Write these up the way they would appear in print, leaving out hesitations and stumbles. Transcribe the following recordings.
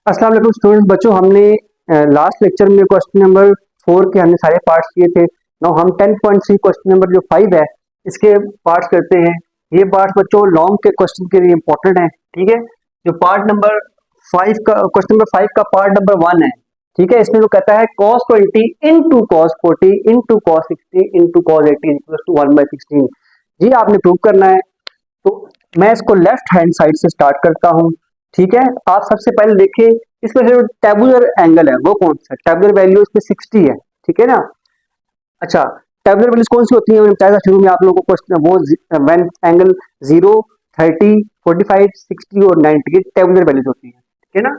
अस्सलाम वालेकुम स्टूडेंट्स। बच्चों, हमने लास्ट लेक्चर में क्वेश्चन नंबर 4 के हमने सारे पार्ट्स किए थे। नाउ हम 10.3 क्वेश्चन नंबर जो 5 है इसके पार्ट्स करते हैं। ये पार्ट्स बच्चों लॉन्ग के क्वेश्चन के लिए इंपॉर्टेंट है। ठीक है, जो पार्ट नंबर 5 का क्वेश्चन नंबर 5 का पार्ट नंबर 1 है। ठीक है, इसमें जो कहता है cos 20 into cos 40 into cos 60 into cos 80 equal to 1/16। जी आपने प्रूव करना है। तो मैं इसको लेफ्ट हैंड साइड से स्टार्ट करता हूँ। ठीक है, आप सबसे पहले देखिए इसमें जो टेबुलर एंगल है वो कौन सा है। टेबुलर वैल्यू इसमें 60 है। ठीक है ना। अच्छा, टेबुलर वैल्यूज कौन सी होती है, मैंने बताया था शुरू में आप लोगों को क्वेश्चन, वो व्हेन एंगल 0, 30, 45, 60 और 90 ये टेबुलर वैल्यूज होती है। ठीक है ना।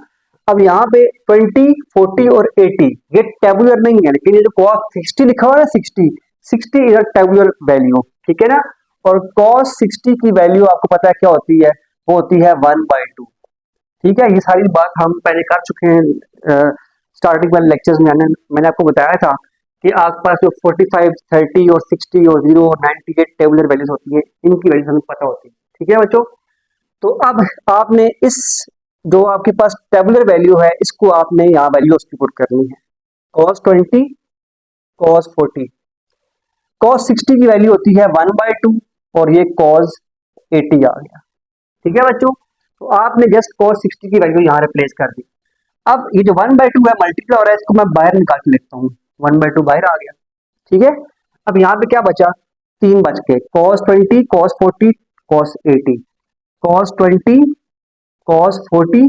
अब यहाँ पे 20, 40 और 80 ये टेबुलर नहीं है, लेकिन ये जो cos 60 लिखा हुआ है ना, 60 इज अ टेबुलर वैल्यू। ठीक है ना। और cos 60 की वैल्यू आपको पता है क्या होती है, वो होती है 1/2। ठीक है, ये सारी बात हम पहले कर चुके हैं स्टार्टिंग वाले लेक्चर्स में। मैंने आपको बताया था कि आपके पास जो 45, 30 और 60 और 0 और 90 ये टेबुलर वैल्यूज होती है, इनकी वैल्यूज हमें पता होती है। ठीक है बच्चों। तो अब आपने इस जो आपके पास टेबुलर वैल्यू है इसको आपने यहाँ वैल्यू उसकी पुट करनी है। cos 20, cos 40, cos 60 की वैल्यू होती है 1/2 और ये cos 80 आ गया। ठीक है बच्चों। तो आपने जस्ट cos 60 की वैल्यू यहाँ रिप्लेस कर दी। अब ये जो 1/2 है मल्टीप्लाई हो रहा है, इसको मैं बाहर निकाल के लिखता हूँ। 1/2 बाहर आ गया। ठीक है। अब यहाँ पे क्या बचा, 3 बच के cos 20, cos 40, cos 80, cos 20, cos 40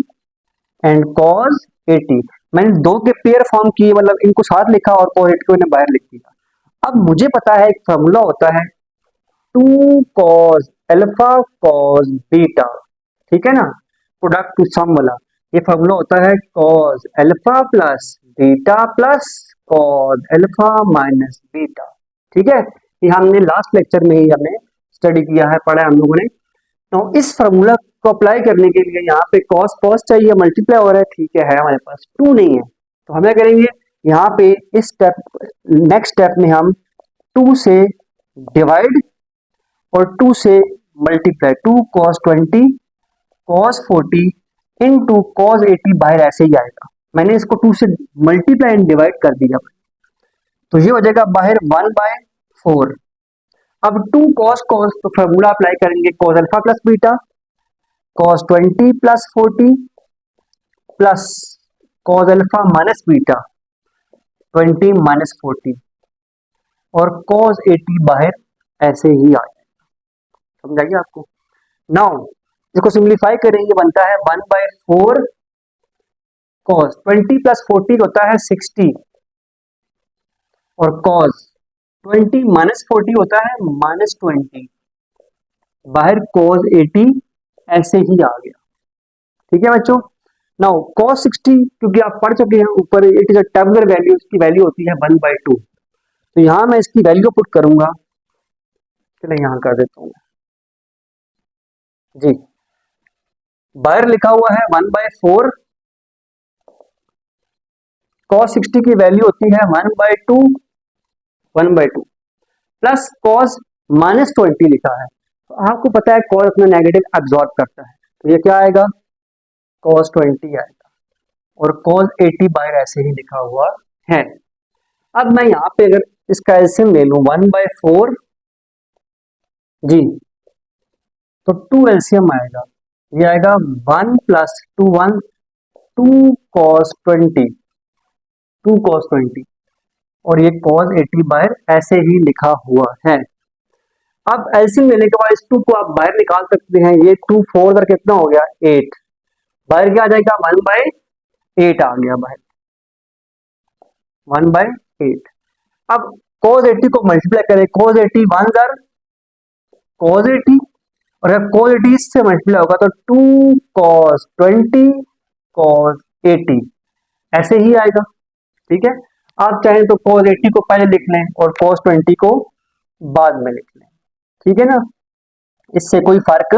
and cos 80। मैंने दो के पेयर फॉर्म किए, मतलब इनको साथ लिखा और cos 80 को मैंने बाहर लिख दिया। अब मुझे पता है एक फॉर्मूला होता है 2 cos अल्फा cos बीटा। ठीक है ना, प्रोडक्ट टू सम वाला। ये फॉर्मूला होता है cos alpha plus beta plus cos alpha minus beta. ठीक है, ये हमने लास्ट लेक्चर में ही हमने स्टडी किया है, पढ़ा है हम लोगों ने। तो इस फॉर्मूला को अप्लाई करने के लिए यहाँ पे cos cos चाहिए, मल्टीप्लाई हो रहा है। ठीक है हमारे पास 2 नहीं है, तो हम क्या करेंगे, यहाँ पे इस स्टेप नेक्स्ट स्टेप में हम 2 से डिवाइड और 2 से multiply. 2 cos 20 cos 40 into cos 80 बाहर ऐसे ही आएगा। मैंने इसको 2 से मल्टीप्लाई एंड डिवाइड कर दिया, तो ये हो जाएगा बाहर 1/4। अब 2 cos cos तो फॉर्मूला अप्लाई करेंगे cos alpha plus beta, cos 20 plus 40 plus cos alpha minus beta 20 minus 40 और cos 80 बाहर ऐसे ही आ जाएगा। समझाइए आपको। नाउ इसको सिंप्लीफाई करेंगे, बनता है 1/4 cos 20 प्लस 40 होता है 60 और cos 20 माइनस 40 होता है -20। बाहर cos 80 ऐसे ही आ गया। ठीक है बच्चों। नाउ cos 60 क्योंकि आप पढ़ चुके हैं ऊपर, it is a tabular value, इसकी वैल्यू होती है 1/2। तो यहां मैं इसकी वैल्यू पुट करूंगा। चलिए यहां कर देता हूं जी। बाहर लिखा हुआ है 1/4, cos 60 की वैल्यू होती है 1/2, 1/2 प्लस cos -20 लिखा है। तो आपको पता है cos अपना नेगेटिव एब्जॉर्ब करता है, तो ये क्या आएगा, cos 20 आएगा और cos 80 बाहर ऐसे ही लिखा हुआ है। अब मैं यहाँ पे अगर इसका एलसीएम ले लूं 1/4 जी, तो 2 एलसीएम आएगा। ये आएगा 1 प्लस 2 1, 2 cos 20, 2 cos 20 और ये cos 80 बाहर ऐसे ही लिखा हुआ है। अब एलसीएम लेने के बाद इस 2 को आप बाहर निकाल सकते हैं। ये 2 4 इधर कितना हो गया 8, बाहर क्या आ जाएगा 1/8 आ गया बाहर 1/8। अब cos 80 को मल्टीप्लाई करें, cos 80 1 जर cos 80 और अगर cos 80 इससे मल्टीप्लाई होगा तो 2 cos 20 cos 80 ऐसे ही आएगा। ठीक है, आप चाहें तो cos 80 को पहले लिख लें और cos 20 को बाद में लिख लें। ठीक है ना, इससे कोई फर्क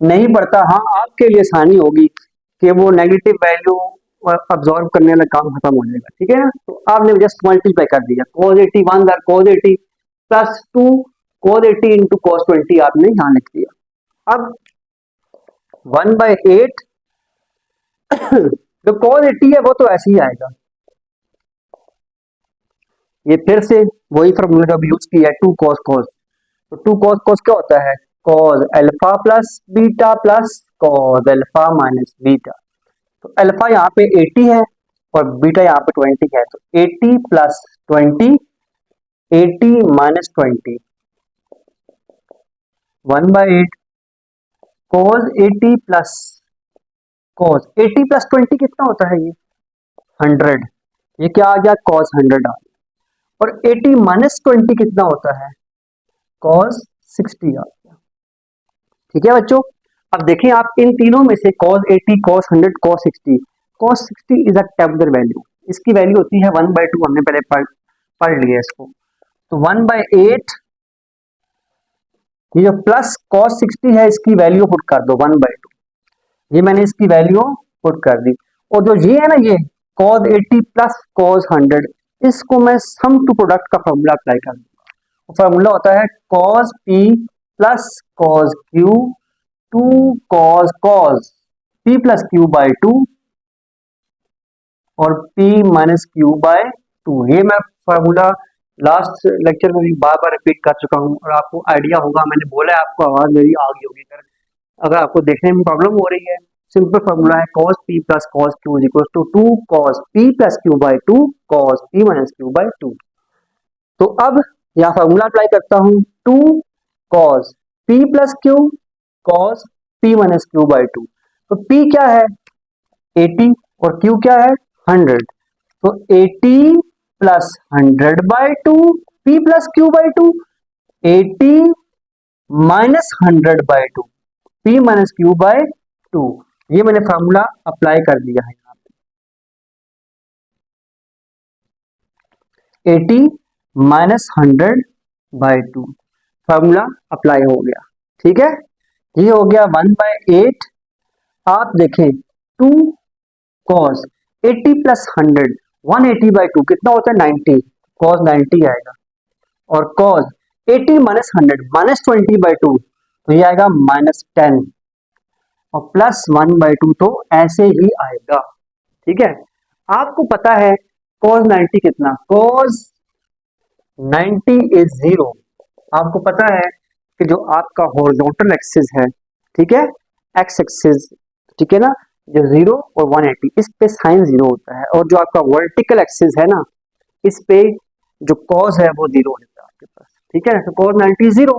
नहीं पड़ता। हाँ, आपके लिए आसानी होगी कि वो नेगेटिव वैल्यू अब्सॉर्ब करने वाला काम खत्म हो जाएगा। ठीक है ना, तो आपने जस्ट मल्टीप्लाई कर दिया, cos 80 1 जर cos 80 plus 2 cos 80 into cos 20 आपने यहाँ लिख दिया। अब 1/8 जो cos 80 है वो तो ऐसे ही आएगा, ये फिर से वही फॉर्मूला जो अभी यूज किया है, 2 cos cos। तो 2 cos cos क्या होता है, cos alpha plus beta plus cos alpha minus beta. तो अल्फा यहाँ पे 80 है और बीटा यहाँ पे 20 है, तो 80 plus 20, 80 minus 20, 1/8 cos 80 plus cos 80 plus 20 कितना होता है, ये 100, ये क्या आ गया cos 100 आ गया। और 80 माइनस 20 कितना होता है, cos 60 आ गया। ठीक है बच्चों, अब देखिए आप इन तीनों में से cos 80, cos 100, cos 60 is a tabular value, इसकी वैल्यू होती है 1/2, हमने पहले पढ़ लिया इसको। तो 1/8, ये जो प्लस cos 60 है इसकी वैल्यू पुट कर दो 1/2, ये मैंने इसकी वैल्यू पुट कर दी। और जो ये है ना, ये cos 80 प्लस cos 100, इसको मैं सम टू प्रोडक्ट का फॉर्मूला अप्लाई कर दूंगा। फॉर्मूला होता है cos p plus cos q 2 cos cos p plus q by 2 और p माइनस q बाय 2। ये मैं फॉर्मूला लास्ट लेक्चर में भी बार बार रिपीट कर चुका हूँ और आपको आइडिया होगा, मैंने बोला है आपको आवाज मेरी आ गई होगी। अगर आपको देखने में प्रॉब्लम हो रही है, सिंपल फॉर्मूला है cos p plus cos q is equal to 2 cos p plus q by 2 cos p minus q by 2। तो अब यहाँ फॉर्मूला अप्लाई करता हूँ, 2 cos p plus q cos p minus q by 2। तो p क्या है 80 और q क्या है 100, तो 80 plus 100 by 2 p plus q by 2, 80 minus 100 by 2 p minus q by 2। ये मैंने फॉर्मूला अप्लाई कर दिया है यहाँ पे, 80 माइनस 100 बाय 2 फॉर्मूला अप्लाई हो गया। ठीक है, ये हो गया 1/8। आप देखें 2 cos 80 प्लस 100, 180 बाय 2 कितना होता है 90, cos 90 आएगा। और cos 80 माइनस 100 माइनस 20 बाय 2, तो ये आएगा माइनस 10 और प्लस 1/2 तो ऐसे ही आएगा। ठीक है, आपको पता है cos 90 कितना, cos 90 इज 0। आपको पता है कि जो आपका हॉरिजॉन्टल एक्सिस है, ठीक है, एक्स एक्सिस, ठीक है ना, जो 0 और 180 इस पे साइन 0 होता है, और जो आपका वर्टिकल एक्सिस है ना, इस पे जो cos है वो 0 होता है आपके पास। ठीक है, तो cos 90 0,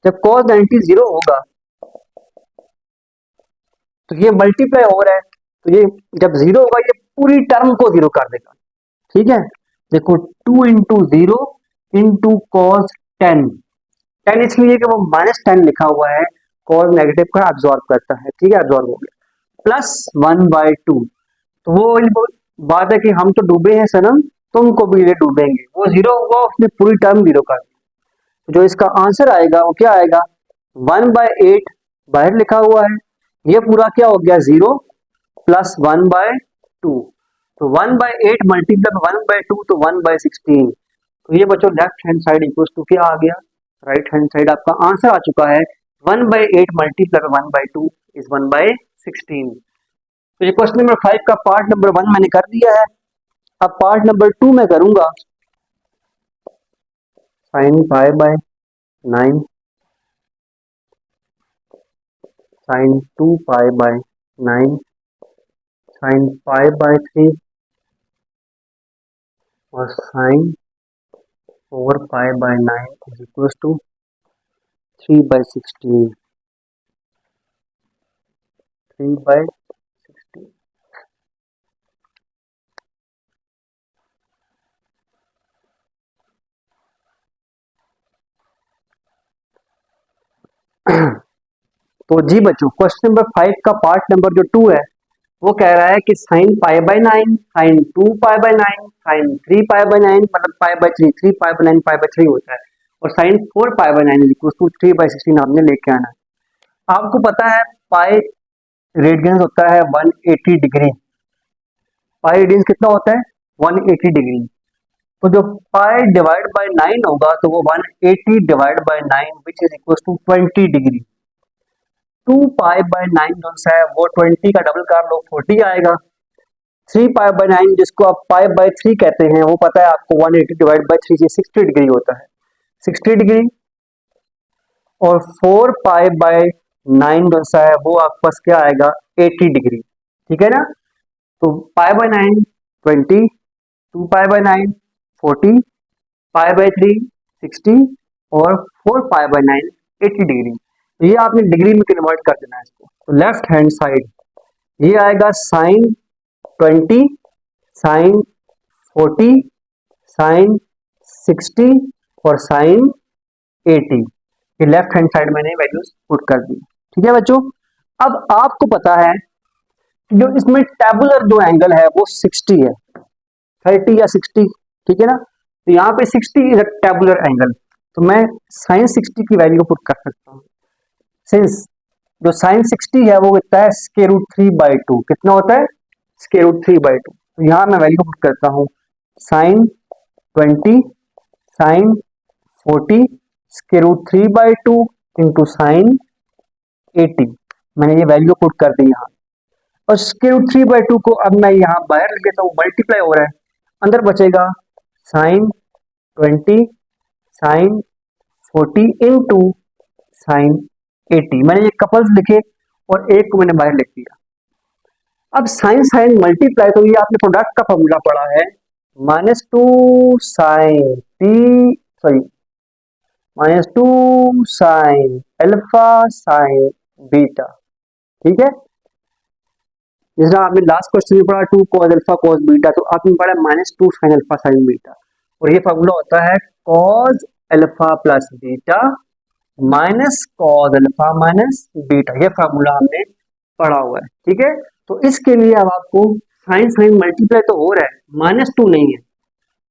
जब cos 90 0 होगा तो ये मल्टीप्लाई हो रहा है, तो ये जब 0 होगा ये पूरी टर्म को 0 कर देगा। ठीक है, देखो 2 इंटू 0 इंटू कॉस 10, 10 इसलिए कि वो माइनस 10 लिखा हुआ है, कॉस नेगेटिव का एब्जॉर्ब करता है। ठीक है, एब्जॉर्ब हो गया, प्लस 1/2। तो वो बात है कि हम तो डूबे हैं सनम, तुमको भी ये डूबेंगे, वो 0 हुआ उसने पूरी टर्म 0 कर दी। जो इसका आंसर आएगा वो क्या आएगा, 1/8 बाहर लिखा हुआ है, ये पूरा क्या हो गया 0 प्लस 1/2, तो 1/8 मल्टीप्लाई 1/2 तो 1/16। तो ये बच्चों left hand side equal to क्या आ गया, राइट हैंड साइड आपका आंसर आ चुका है, 1/8 मल्टीप्लाई 1/2 इज 1/16। तो ये क्वेश्चन नंबर 5 का पार्ट नंबर 1 मैंने कर दिया है। अब पार्ट नंबर 2 में करूंगा, sin π/9 sin 2π/9 sin π/3 और sin 4π/9 इज इक्वल टू 3/16, 3/16। तो जी बच्चों क्वेश्चन नंबर 5 का पार्ट नंबर जो 2 है वो कह रहा है कि sin π/9 sin 2π/9 sin 3π/9 मतलब π/3, 3π/9 π/3 होता है, और sin 4π/9 इज इक्वल टू 3/16 आपने लेके आना है। आपको पता है पाई रेडियंस होता है 180 डिग्री, पाई रेडियंस कितना होता है 180 डिग्री। तो जो पाई डिवाइड बाय 9 होगा तो वो 180 divide by 9 which is equal to 20 degree. 2 pi by 9 जो है वो 20 का डबल कर लो 40 आएगा, 3 पाई बाय 9 जिसको आप पाई/3 कहते हैं, वो पता है आपको 180 डिवाइड बाय 3 से 60 डिग्री होता है, 60 डिग्री। और 4 पाई/9 जो सा है वो आपके पास क्या आएगा, 80 डिग्री। ठीक है ना। तो पाई/9 20, 2 पाई/9 40, पाई/3 60 और 4 पाई/9 80 डिग्री। तो ये आपने डिग्री में कन्वर्ट कर देना है इसको। तो लेफ्ट हैंड साइड ये आएगा साइन 20, साइन 40, साइन 60 और साइन 80। ये लेफ्ट हैंड साइड मैंने वैल्यूज पुट कर दी। ठीक है बच्चों। अब आपको पता है कि जो इसमें टेबुलर जो एंगल है वो 60 है, 30 या 60। ठीक है ना। तो यहाँ पे 60 इज अ टेबुलर एंगल, तो मैं साइन 60 की वैल्यू पुट कर सकता हूँ। सिंस जो साइन 60 है वो कितना है, √3/2। कितना होता है, √3/2। तो यहाँ मैं वैल्यू पुट करता हूँ साइन 20, साइन 40 √3/2 इंटू साइन 80। मैंने ये वैल्यू पुट कर दी यहाँ। और √3/2 को अब मैं यहाँ बाहर लिख देता हूँ, मल्टीप्लाई हो रहा है, अंदर बचेगा साइन 20 साइन 40 इंटू साइन 80। मैंने ये कपल्स लिखे और एक को मैंने बाहर लिख दिया। अब साइन साइन मल्टीप्लाई, तो ये आपने प्रोडक्ट का फॉर्मूला पढ़ा है, -2 sine T, sorry -2 sine alpha sine beta. ठीक है। जैसे आपने लास्ट क्वेश्चन में पढ़ा 2 cos अल्फा cos बीटा, तो आपने पढ़ा -2 साइन अल्फा साइन बीटा। और ये फॉर्मूला होता है cos alpha plus beta minus cos alpha minus beta. ये फॉर्मूला हमने पढ़ा हुआ है। ठीक है। तो इसके लिए अब आपको साइन साइन मल्टीप्लाई तो हो रहा है, -2 नहीं है,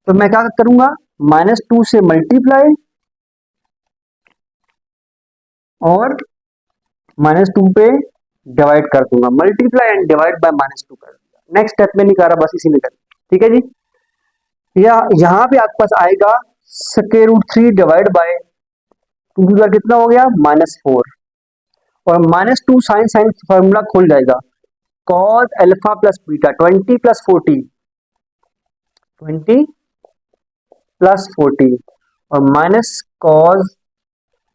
तो मैं क्या करूंगा, -2 से मल्टीप्लाई और -2 पे डिवाइड कर दूंगा, मल्टीप्लाई एंड डिवाइड बाय -2 कर दूंगा। नेक्स्ट स्टेप में नहीं कर रहा, बस इसी में कर। ठीक है जी। या यहाँ पे आपके पास आएगा √3 डिवाइड बाय 2 का कितना हो गया, -4 और -2 साइन साइन फॉर्मूला खुल जाएगा, cos alpha plus beta 20 plus 40 20 plus 40 और minus cos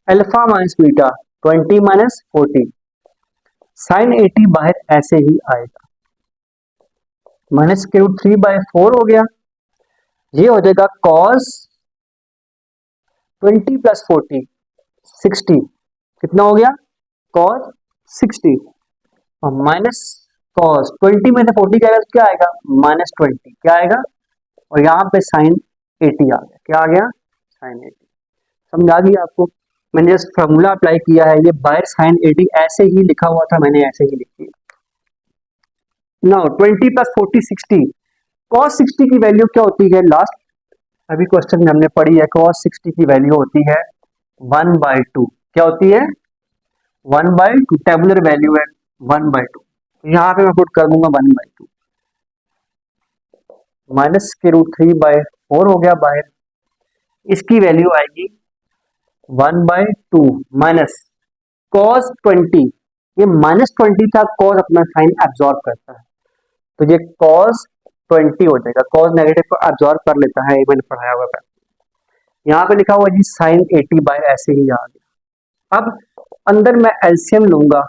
alpha minus beta 20 minus 40। Sine 80 बाहर ऐसे ही आएगा, -√3/4 हो गया। ये हो जाएगा cos 20 प्लस 40 60। कितना हो गया, cos 60 और माइनस cos 20 में से 40 जाएगा तो क्या आएगा, -20। क्या आएगा, और यहाँ पे साइन 80 आ गया। क्या आ गया, साइन 80। समझ आ गई आपको। मैंने जस्ट फॉर्मूला अप्लाई किया है, ये बाहर साइन 80 ऐसे ही लिखा हुआ था, मैंने ऐसे ही लिख दिया। Now 20 plus 40 60। cos 60 की वैल्यू क्या होती है, लास्ट अभी क्वेश्चन में हमने पढ़ी है, cos 60 की वैल्यू होती है 1/2। क्या होती है, 1/2। टेबुलर वैल्यू है 1/2। यहाँ पे मैं पुट कर दूंगा 1/2, -√3/4 हो गया बाहर। इसकी वैल्यू आएगी 1/2 माइनस cos 20। ये -20 था, cos अपना साइन एब्जॉर्ब करता है, तो ये cos 20 हो जाएगा। cos नेगेटिव को एब्जॉर्ब कर लेता है, मैंने पढ़ाया हुआ है। यहाँ पे लिखा हुआ जी साइन 80 बाय ऐसे ही आ गया। अब अंदर मैं एलसीएम लूंगा,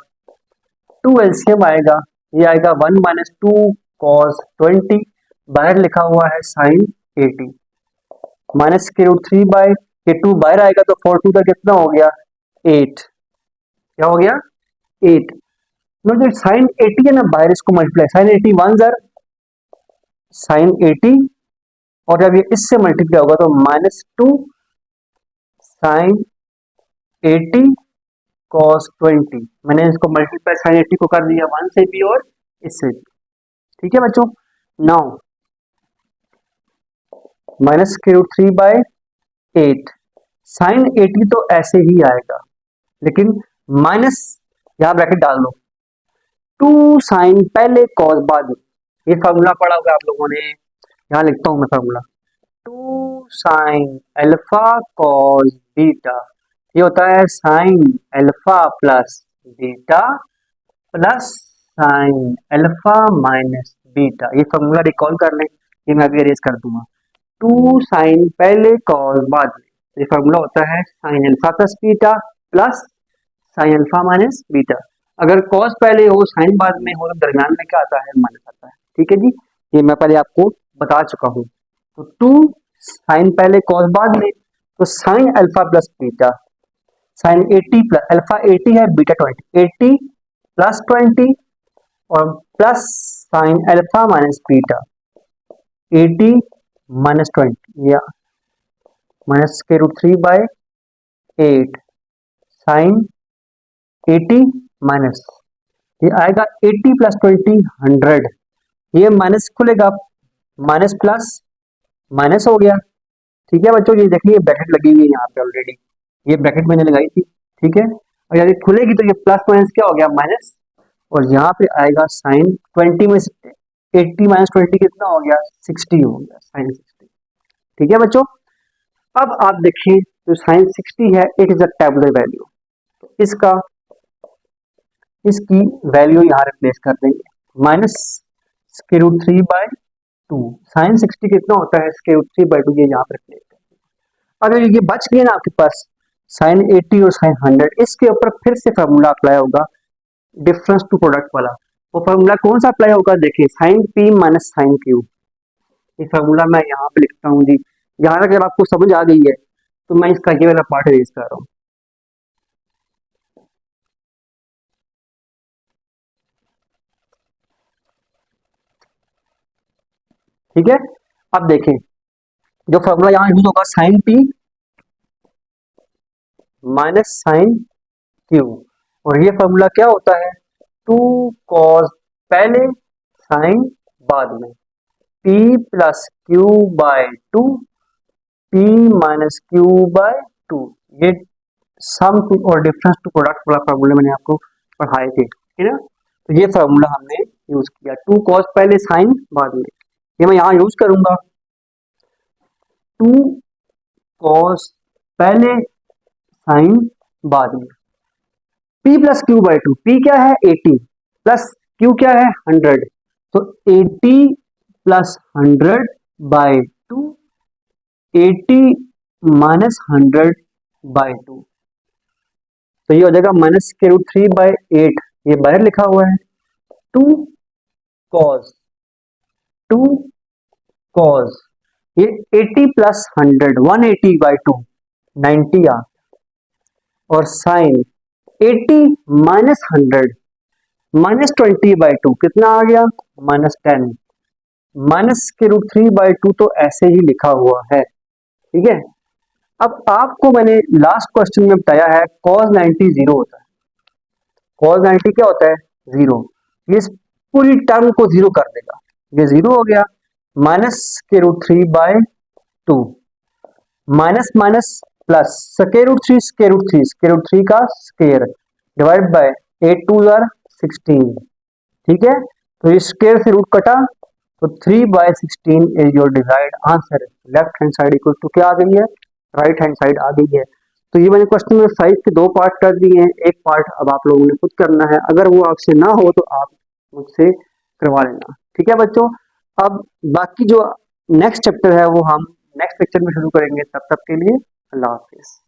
2 एलसीएम आएगा, ये आएगा 1 - 2 cos 20, बाहर लिखा हुआ है साइन 80, -√3 बाय, ये 2 बाहर आएगा तो 4 2 का कितना हो गया, 8। क्या हो गया, 8। नो जो साइन 80 है ना, बाहर इसको मल्टीप्लाई, साइन 80 1 जार साइन 80, और जब ये इससे मल्टीप्लाई होगा तो -2 साइन 80 cos 20। मैंने इसको मल्टीप्लाई साइन 80 को कर दिया 1 से भी और इससे भी। ठीक है बच्चों। नाउ -√3/8 साइन 80 तो ऐसे ही आएगा, लेकिन माइनस यहां ब्रैकेट डाल दो, 2 साइन पहले cos बाद में। ये फॉर्मूला पढ़ा होगा आप लोगों ने, यहां लिखता हूं मैं formula, 2 sine alpha cos beta, ये होता है sign alpha plus beta plus sine alpha minus beta. ये फॉर्मूला रिकॉल कर लें, ये मैं अभी अरेज कर दूंगा। 2 साइन पहले कॉस बाद में, ये फॉर्मूला होता है sign alpha plus beta plus sine alpha minus beta. अगर कॉस पहले हो साइन बाद में हो तो दरम्यान में क्या आता है, माइनस आता है। ठीक है जी, ये मैं पहले आपको बता चुका हूँ। तो 2 साइन पहले कॉस बाद में, तो sine alpha plus beta, sine 80 plus alpha 80 है, बीटा 20, 80 प्लस 20 और plus sine alpha minus beta, 80 minus 20 या माइनस के रूट 3 बाय 8 साइन 80 माइनस, ये आएगा 80 प्लस 20 100, ये माइनस खुलेगा, माइनस प्लस माइनस हो गया। ठीक है बच्चों, ये देखिए ब्रैकेट लगी हुई है यहाँ पे ऑलरेडी, ये ब्रैकेट मैंने लगाई थी। ठीक है, और यदि खुलेगी तो ये प्लस माइनस क्या हो गया, माइनस, और यहाँ पे आएगा साइन 20 में 80 माइनस 20 कितना हो गया, 60 हो गया, साइन 60। ठीक है बच्चों, अब आप देखें जो साइन 60 है it is a tabular value, तो इसकी वैल्यू यहाँ रिप्लेस कर देंगे, minus square root 3 by 2, sine 60 कितना होता है, स्क्वायर रूट 3 बाय 2, ये यहाँ पर रिप्लेस कर देंगे। अगर ये बच गया ना आपके पास साइन 80 और साइन 100, इसके ऊपर फिर से फार्मूला अप्लाई होगा डिफरेंस टू प्रोडक्ट वाला। वो फार्मूला कौन सा अप्लाई होगा, देखिए sine P minus sine Q, ये फार्मूला मैं यहाँ पे लिखता हूँ जी। यहाँ तक अगर आपको समझ आ गई है तो मैं इसका ये वाला पार्ट रेज कर रहा हूँ। ठीक है, अब देखें जो फॉर्मूला यहाँ यूज होगा sine P minus sine Q, और ये फॉर्मूला क्या होता है, 2 कॉस पहले साइन बाद में, p plus Q by 2 p minus Q by 2, ये सम टू और डिफरेंस टू प्रोडक्ट वाला फॉर्मूला मैंने आपको पढ़ाए थे। ठीक है ना, तो ये फॉर्मूला हमने यूज किया, 2 कॉस पहले साइन बाद में, ये मैं यहाँ यूज करूंगा 2 कॉस पहले साइन बाद में, p plus Q by 2, p क्या है 80 प्लस q क्या है 100, तो 80 प्लस 100 बाय 2, 80 माइनस 100 बाय 2, तो ये हो जाएगा माइनस के रूट 3 बाय 8, ये बाहर लिखा हुआ है 2 कॉस 2 कॉस, ये 80 प्लस 100 180 बाय 2 90 आ, और साइन 80 माइनस 100 माइनस 20 बाय 2 कितना आ गया, माइनस 10, माइनस के रूट 3 बाय 2 तो ऐसे ही लिखा हुआ है। ठीक है, अब आपको मैंने लास्ट क्वेश्चन में बताया है cos 90 जीरो होता है, cos 90 क्या होता है, जीरो, ये इस पूरी टर्म को जीरो कर देगा, ये जीरो हो गया, माइनस के root 3 by 2, minus minus plus square root 3 square root 3 square root 3 का स्क्वायर डिवाइड बाय 8 2 जार 16। ठीक है, तो ये स्क्वायर से रूट कटा, तो 3 by 16 is your desired answer, left hand side equal to क्या आ गई है, राइट हैंड साइड आ गई है। तो ये मैंने क्वेश्चन नंबर 5 के 2 पार्ट कर दिए हैं, एक पार्ट अब आप लोगों ने खुद करना है, अगर वो आपसे ना हो तो आप मुझसे करवा लेना। ठीक है बच्चों, अब बाकी जो नेक्स्ट चैप्टर है वो हम नेक्स्ट लेक्चर में शुरू करेंगे, तब तक के लिए अल्लाह हाफिज।